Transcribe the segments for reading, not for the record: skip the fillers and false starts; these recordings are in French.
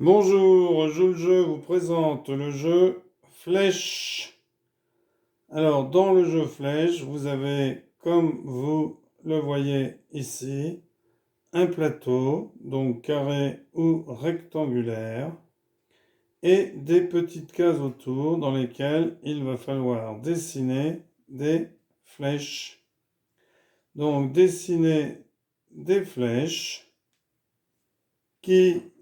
Bonjour, je vous présente le jeu Flèche. Alors, dans le jeu Flèche, vous avez, comme vous le voyez ici, un plateau, donc carré ou rectangulaire, et des petites cases autour dans lesquelles il va falloir dessiner des flèches. Donc, dessiner des flèches qui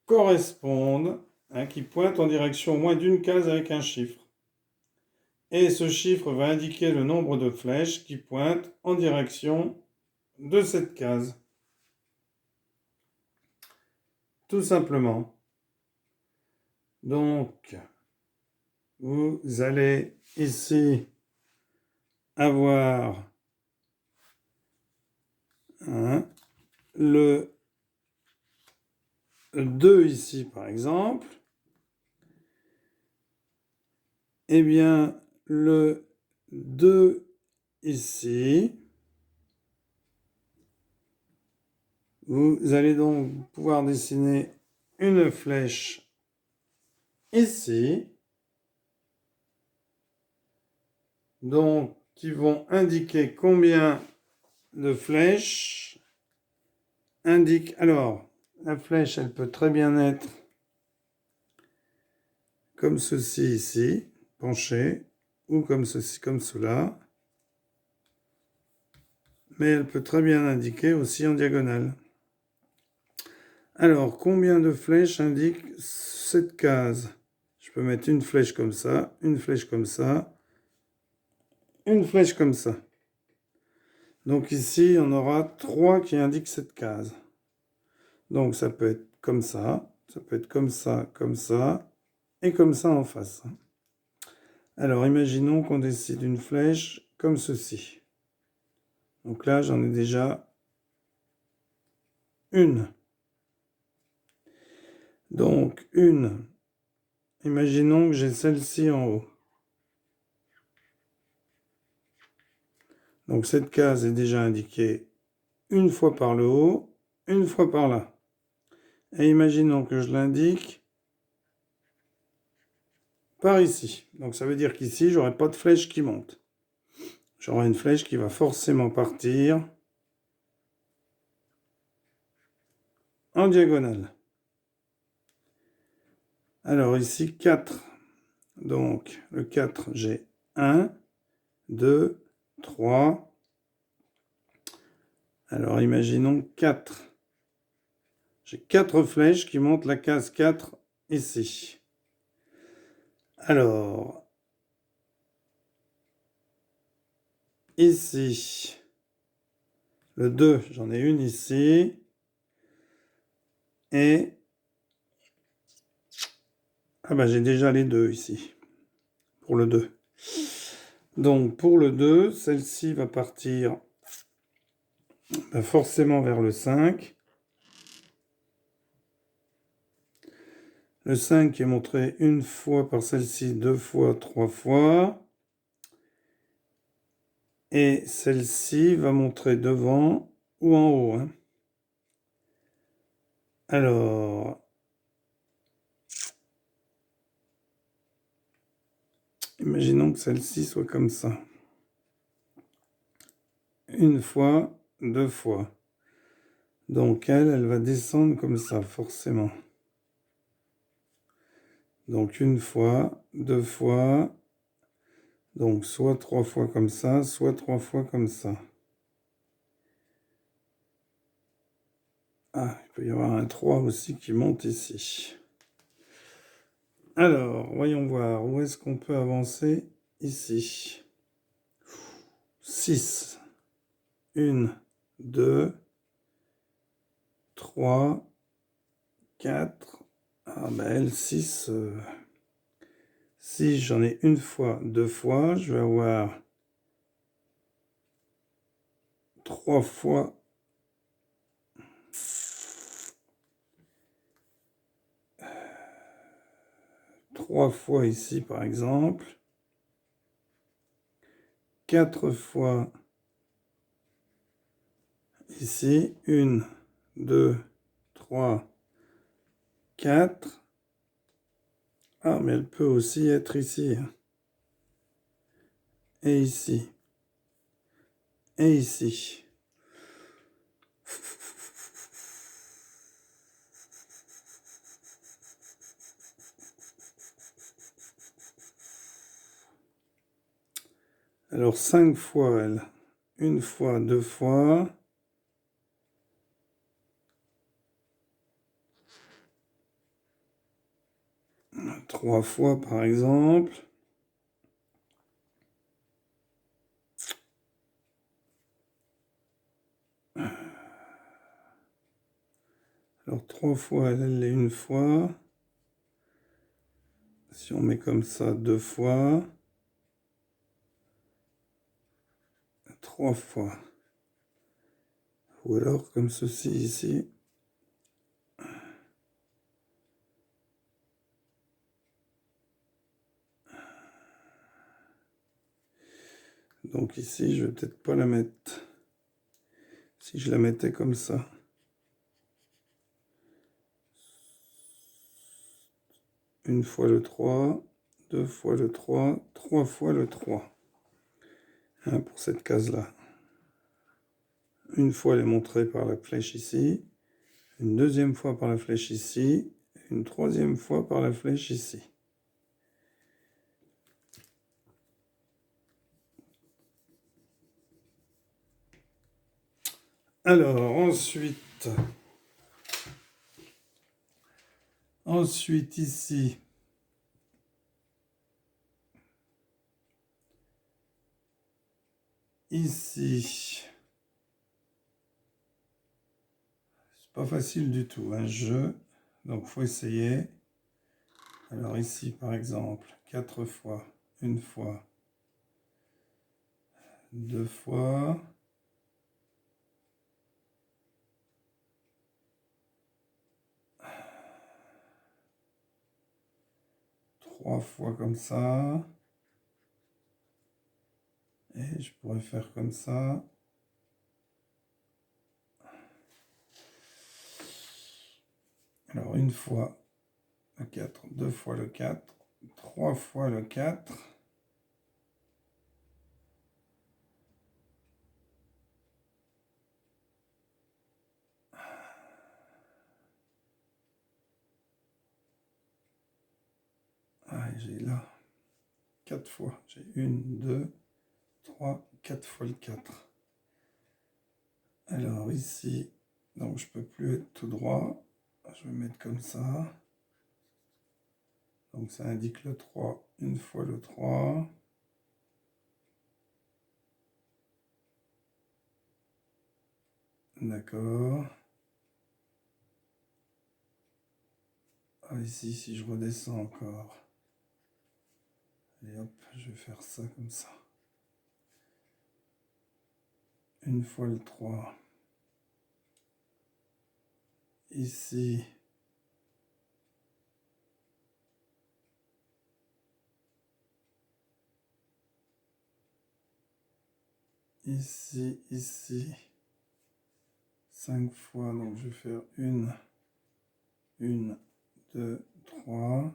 correspondent, qui pointent en direction au moins d'une case avec un chiffre. Et ce chiffre va indiquer le nombre de flèches qui pointent en direction de cette case. Tout simplement. Donc, vous allez ici avoir le 2 ici par exemple. Eh bien, le 2 ici. Vous allez donc pouvoir dessiner une flèche ici. Donc, qui vont indiquer combien de flèches indiquent. Alors, la flèche, elle peut très bien être comme ceci ici, penchée, ou comme ceci, comme cela. Mais elle peut très bien indiquer aussi en diagonale. Alors, combien de flèches indique cette case? Je peux mettre une flèche comme ça, une flèche comme ça, une flèche comme ça. Donc ici, on aura 3 qui indiquent cette case. Donc ça peut être comme ça peut être comme ça, et comme ça en face. Alors imaginons qu'on décide une flèche comme ceci. Donc là, j'en ai déjà une. Donc une. Imaginons que j'ai celle-ci en haut. Donc cette case est déjà indiquée une fois par le haut, une fois par là. Et imaginons que je l'indique par ici. Donc ça veut dire qu'ici, j'aurai pas de flèche qui monte. J'aurai une flèche qui va forcément partir en diagonale. Alors ici, 4. Donc le 4, j'ai 1, 2, 3. Alors imaginons 4. J'ai 4 flèches qui montent la case 4 ici. Alors, ici, le 2, j'en ai une ici. Et, j'ai déjà les 2 ici, pour le 2. Donc pour le 2, celle-ci va partir forcément vers le 5. Le 5 est montré une fois par celle-ci, 2 fois, 3 fois. Et celle-ci va montrer devant ou en haut. Alors, imaginons que celle-ci soit comme ça. Une fois, 2 fois. Donc elle va descendre comme ça, forcément. Donc une fois, 2 fois. Donc soit 3 fois comme ça, soit 3 fois comme ça. Ah, il peut y avoir un 3 aussi qui monte ici. Alors, voyons voir, où est-ce qu'on peut avancer ici? 6. 1, 2, 3, 4. Ah elle, 6. 6, j'en ai une fois, 2 fois. Je vais avoir 3 fois. 3 fois ici, par exemple. 4 fois ici. 1, 2, 3, 4. Ah, mais elle peut aussi être ici. Et ici. Et ici. Alors 5 fois elle. Une fois, deux fois. 3 fois par exemple. Alors 3 fois elle est une fois. Si on met comme ça, 2 fois. 3 fois. Ou alors comme ceci ici. Donc ici, je vais peut-être pas la mettre. Si je la mettais comme ça. Une fois le 3, deux fois le 3, trois fois le 3. Hein, pour cette case-là. Une fois elle est montrée par la flèche ici. Une deuxième fois par la flèche ici. Une troisième fois par la flèche ici. Alors, ensuite ici, c'est pas facile du tout, un jeu, donc faut essayer. Alors ici, par exemple, 4 fois, une fois, deux fois, trois fois comme ça, et je pourrais faire comme ça. Alors une fois le 4, deux fois le 4, trois fois le 4. Ah, j'ai là 4 fois. J'ai 1, 2, 3, 4 fois le 4. Alors ici, donc je peux plus être tout droit. Je vais mettre comme ça. Donc ça indique le 3, une fois le 3. D'accord. Ah, ici, si je redescends encore. Et hop, je vais faire ça comme ça. Une fois le 3. Ici. Ici, ici. 5 fois, donc je vais faire une, 2, 3.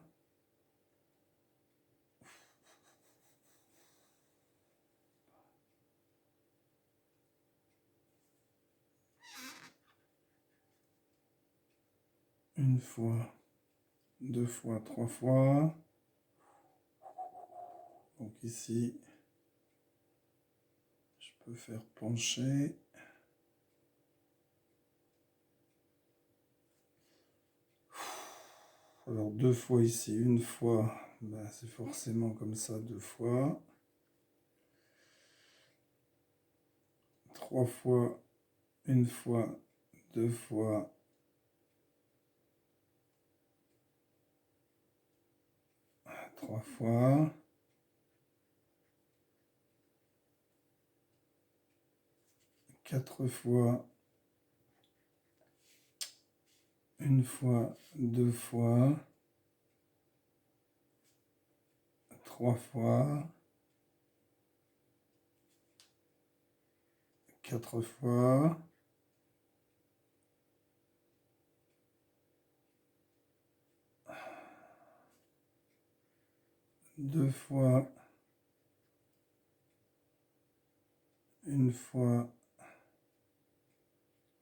Une fois, deux fois, trois fois. Donc ici, je peux faire pencher. Alors deux fois ici, une fois, ben, c'est forcément comme ça, deux fois. Trois fois, une fois, deux fois. Trois fois. Quatre fois. Une fois, deux fois. Trois fois. Quatre fois. 2 fois, une fois,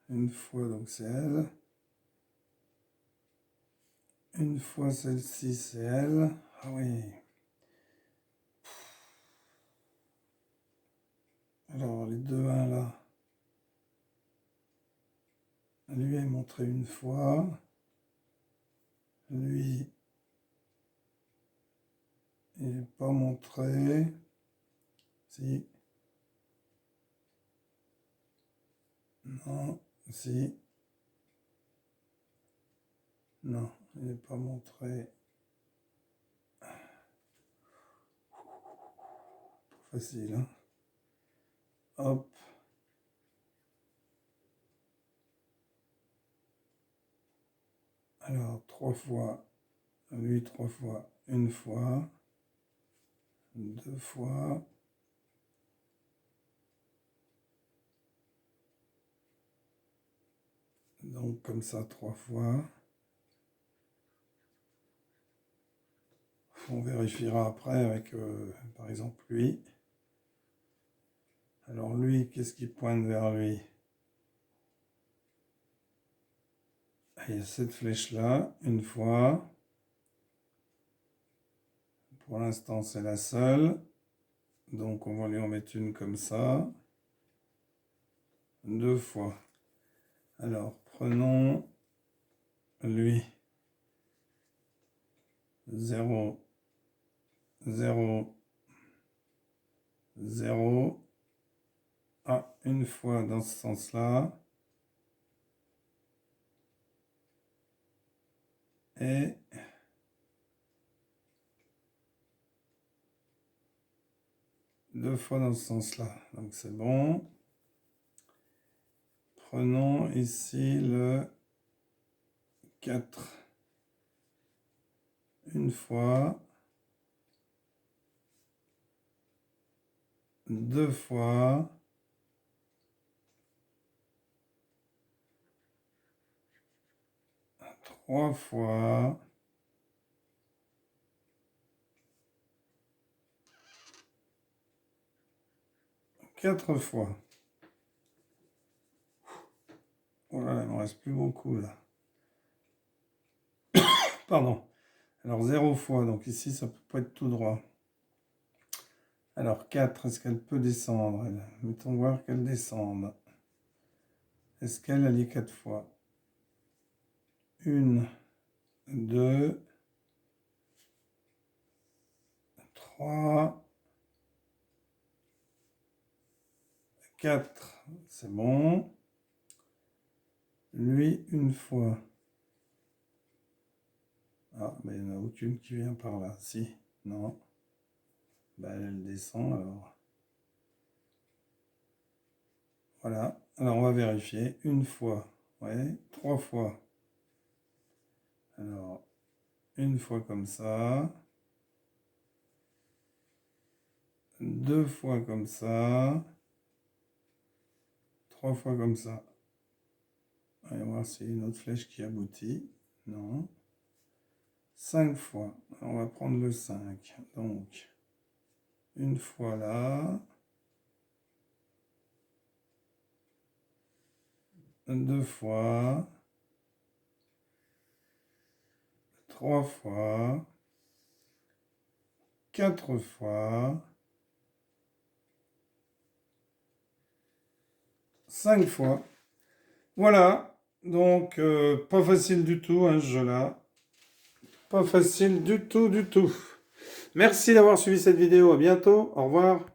donc c'est elle. Une fois celle-ci, c'est elle. Ah oui. Alors, les 2 1 là. Lui est montré une fois. Lui, il n'est pas montré. Si. Non. Si. Non, il n'est pas montré. Pas facile, hein. Hop. Alors, 3 fois. Lui, 3 fois. Une fois. 2 fois. Donc, comme ça, 3 fois. On vérifiera après avec, par exemple, lui. Alors, lui, qu'est-ce qui pointe vers lui? Il y a cette flèche-là, une fois. Pour l'instant, c'est la seule. Donc, on va lui en mettre une comme ça. 2 fois. Alors, prenons lui. 0, 0, 0. Ah, une fois dans ce sens-là. Et deux fois dans ce sens-là. Donc c'est bon. Prenons ici le 4. Une fois. 2 fois. 3 fois. 4 fois. Voilà, il ne me reste plus beaucoup là. Pardon. Alors 0 fois, donc ici ça peut pas être tout droit. Alors 4, est-ce qu'elle peut descendre elle? Mettons voir qu'elle descende. Est-ce qu'elle allie 4 fois? 1, 2, 3, 4, c'est bon. Lui, une fois. Ah, mais il n'y en a aucune qui vient par là. Si, non. Ben, elle descend alors. Voilà. Alors, on va vérifier. Une fois. Ouais. 3 fois. Alors, une fois comme ça. 2 fois comme ça. 3 fois comme ça. Allez voir s'il y a une autre flèche qui aboutit. Non. 5 fois. On va prendre le 5. Donc, une fois là. 2 fois. 3 fois. 4 fois. 5 fois. Voilà. Donc, pas facile du tout, hein, ce jeu-là. Pas facile du tout, du tout. Merci d'avoir suivi cette vidéo. À bientôt. Au revoir.